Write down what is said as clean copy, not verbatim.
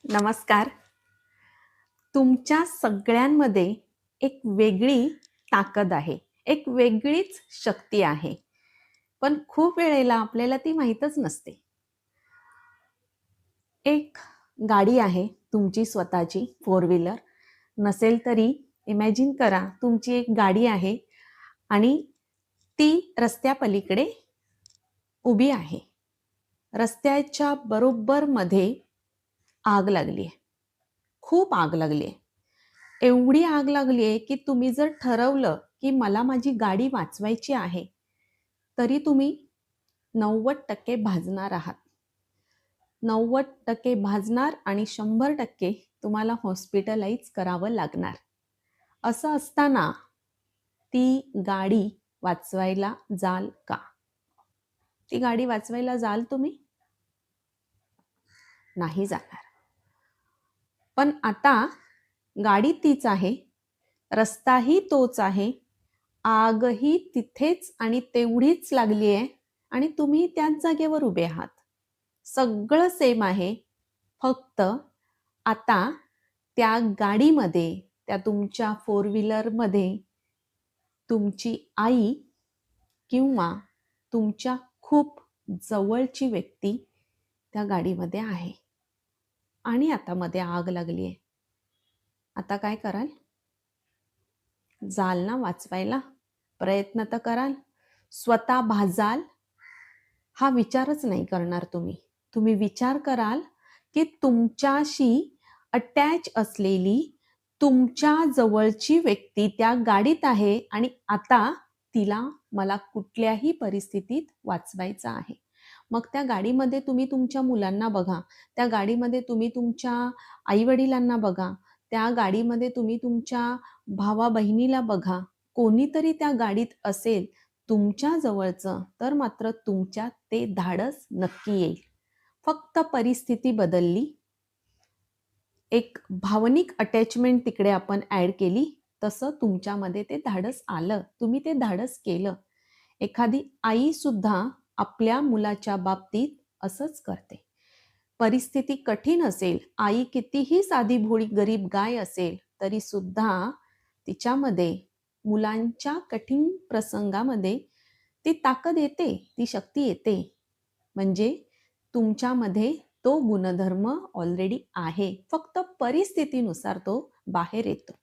नमस्कार. तुमच्या सगळ्यांमध्ये एक वेगळी ताकद आहे. एक वेगळीच शक्ती आहे. पण खूप वेळेला आपल्याला ती माहीतच नसते. एक गाडी आहे तुमची स्वतःची 4 व्हीलर. नसेल तरी इमॅजिन करा तुमची एक गाडी आहे आणि ती रस्त्यापलीकडे उभी आहे. रस्त्याच्या बरोबर मध्ये आग लागली आहे. खूप आग लागली आहे. एवढी आग लागली आहे की तुम्ही जर ठरवलं की मला माझी गाडी वाचवायची आहे, तरी तुम्ही 90% भाजणार आहात. 90% भाजणार आणि 100% तुम्हाला हॉस्पिटलाइज करावं लागणार. असं असताना ती गाडी वाचवायला जाल का? ती गाडी वाचवायला जाल तुम्ही? नाही जाणार. पण आता गाडी तीच आहे, रस्ताही तोच आहे, आगही तिथेच आणि तेवढीच लागली आहे आणि तुम्ही त्याच जागेवर उभे आहात. सगळं सेम आहे. फक्त आता त्या गाडीमध्ये, त्या तुमच्या 4 व्हीलरमध्ये तुमची आई किंवा तुमच्या खूप जवळची व्यक्ती त्या गाडीमध्ये आहे आणि आता मध्ये आग लागली आहे. आता काय कराल? जाल ना वाचवायला? प्रयत्न तर कराल? स्वतः भाजाल? हा विचारच नाही करणार तुम्ही. तुम्ही विचार कराल की तुमच्याशी अटॅच असलेली तुमच्या जवळची व्यक्ती त्या गाडीत आहे आणि आता तिला मला कुठल्याही परिस्थितीत वाचवायचं आहे. मग त्या गाडीमध्ये तुम्ही तुमच्या मुलांना बघा, त्या गाडीमध्ये तुम्ही तुमच्या आईवडिलांना बघा, त्या गाडीमध्ये तुम्ही तुमच्या भावा बहिणीला बघा. कोणीतरी त्या गाडीत असेल तुमच्या जवळचं, तर मात्र तुमच्यात ते धाडस नक्की येईल. फक्त परिस्थिती बदलली, एक भावनिक अटॅचमेंट तिकडे आपण ॲड केली, तसं तुमच्यामध्ये ते धाडस आलं. तुम्ही ते धाडस केलं. एखादी आई सुद्धा आपल्या मुलाच्या बाबतीत असंच करते. परिस्थिती कठीण असेल, आई कितीही साधी भोळी गरीब गाय असेल, तरी सुद्धा तिच्यामध्ये मुलांच्या कठीण प्रसंगामध्ये ती ताकद येते, ती शक्ती येते. म्हणजे तुमच्यामध्ये तो गुणधर्म ऑलरेडी आहे. फक्त परिस्थितीनुसार तो बाहेर येतो.